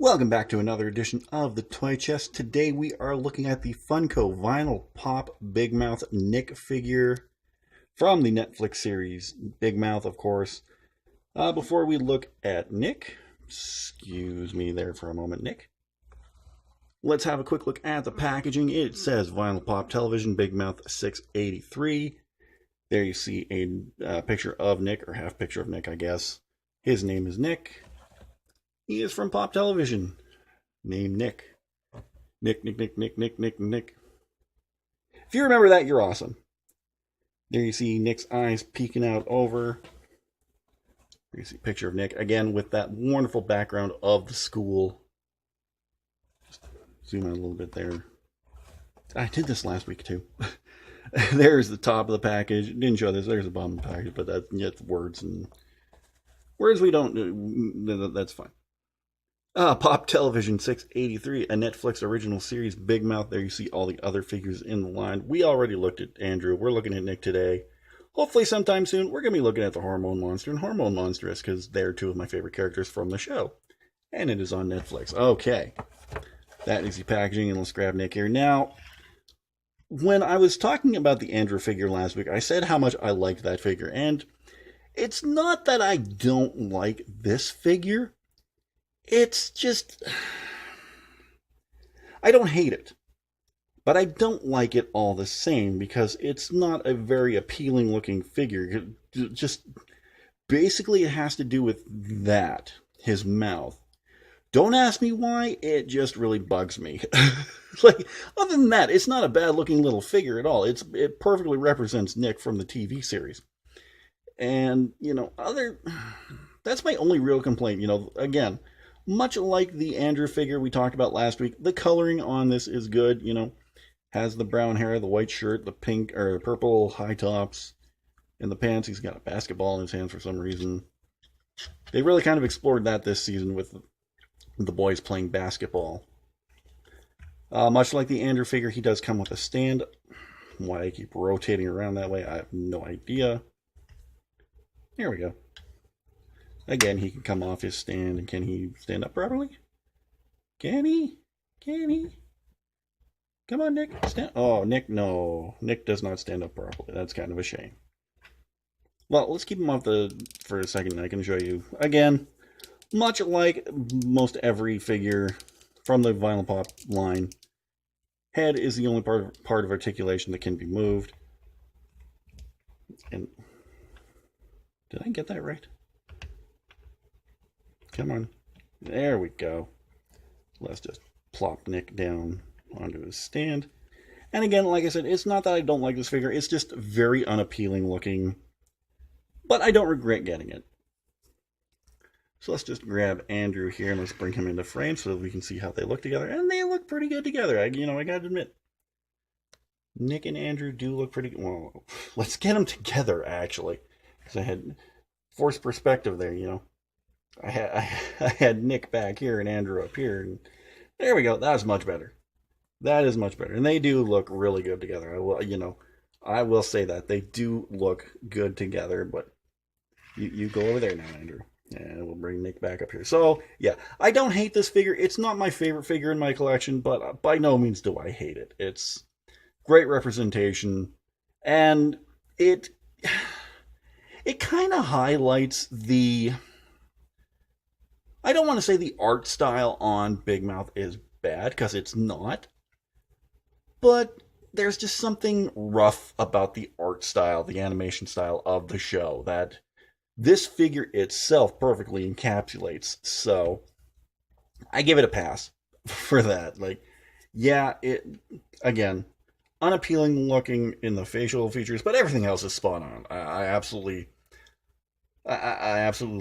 Welcome back to another edition of the Toy Chest. Today we are looking at the Funko Vinyl Pop Big Mouth Nick figure from the Netflix series Big Mouth, of course. Before we look at Nick, excuse me there for a moment, Nick. Let's have a quick look at the packaging. It says Vinyl Pop Television Big Mouth 683. There you see a picture of Nick, or half picture of Nick, I guess. His name is Nick. He is from Pop Television. Named Nick. Nick. If you remember that, you're awesome. There you see Nick's eyes peeking out over. There you see a picture of Nick, again, with that wonderful background of the school. Just zoom out a little bit there. I did this last week, too. There's the top of the package. Didn't show this. There's the bottom of the package, but that's words. And words we don't, that's fine. Pop Television 683, a Netflix original series, Big Mouth. There you see all the other figures in the line. We already looked at Andrew. We're looking at Nick today. Hopefully sometime soon, we're going to be looking at the Hormone Monster and Hormone Monstress, because they're two of my favorite characters from the show. And it is on Netflix. Okay. That is the packaging, and let's grab Nick here. Now, when I was talking about the Andrew figure last week, I said how much I liked that figure. And it's not that I don't like this figure. It's just, I don't hate it, but I don't like it all the same because it's not a very appealing looking figure. Just basically it has to do with that, his mouth. Don't ask me why, it just really bugs me. Like, other than that, it's not a bad looking little figure at all. It perfectly represents Nick from the TV series. And, that's my only real complaint. Again, much like the Andrew figure we talked about last week, the coloring on this is good, has the brown hair, the white shirt, the pink or purple high tops, and the pants. He's got a basketball in his hands for some reason. They really kind of explored that this season with the boys playing basketball. Much like the Andrew figure, he does come with a stand. Why I keep rotating around that way, I have no idea. Here we go. Again, he can come off his stand, and can he stand up properly? Can he? Come on, Nick. Stand. Oh, Nick, no. Nick does not stand up properly. That's kind of a shame. Well, let's keep him off for a second, and I can show you. Again, much like most every figure from the Vinyl Pop line, head is the only part of articulation that can be moved. And did I get that right? Come on. There we go. Let's just plop Nick down onto his stand. And again, like I said, it's not that I don't like this figure. It's just very unappealing looking. But I don't regret getting it. So let's just grab Andrew here and let's bring him into frame so that we can see how they look together. And they look pretty good together. I gotta admit. Nick and Andrew do look pretty good. Well, let's get them together, actually. Because I had forced perspective there, I had Nick back here and Andrew up here, and there we go. That's much better. That is much better, and they do look really good together. I will say that they do look good together. But you go over there now, Andrew, and we'll bring Nick back up here. So yeah, I don't hate this figure. It's not my favorite figure in my collection, but by no means do I hate it. It's great representation, and it kind of highlights the. I don't want to say the art style on Big Mouth is bad, because it's not. But there's just something rough about the art style, the animation style of the show, that this figure itself perfectly encapsulates. So, I give it a pass for that. Again, unappealing looking in the facial features, but everything else is spot on. I absolutely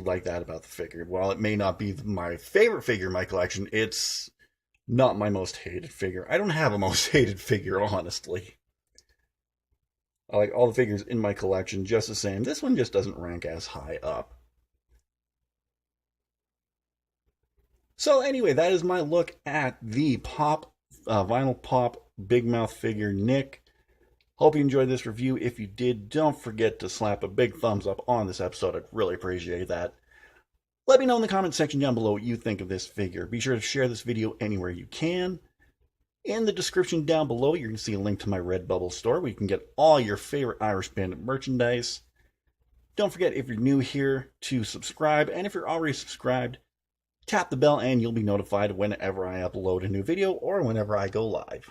like that about the figure. While it may not be my favorite figure in my collection, it's not my most hated figure. I don't have a most hated figure, honestly. I like all the figures in my collection just the same. This one just doesn't rank as high up. So anyway, that is my look at the Vinyl Pop Big Mouth figure Nick. Hope you enjoyed this review. If you did, don't forget to slap a big thumbs up on this episode. I'd really appreciate that. Let me know in the comment section down below what you think of this figure. Be sure to share this video anywhere you can. In the description down below, you're going to see a link to my Redbubble store where you can get all your favorite Irish Bandit merchandise. Don't forget, if you're new here, to subscribe, and if you're already subscribed, tap the bell and you'll be notified whenever I upload a new video or whenever I go live.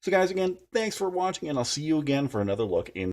So guys, again, thanks for watching, and I'll see you again for another look in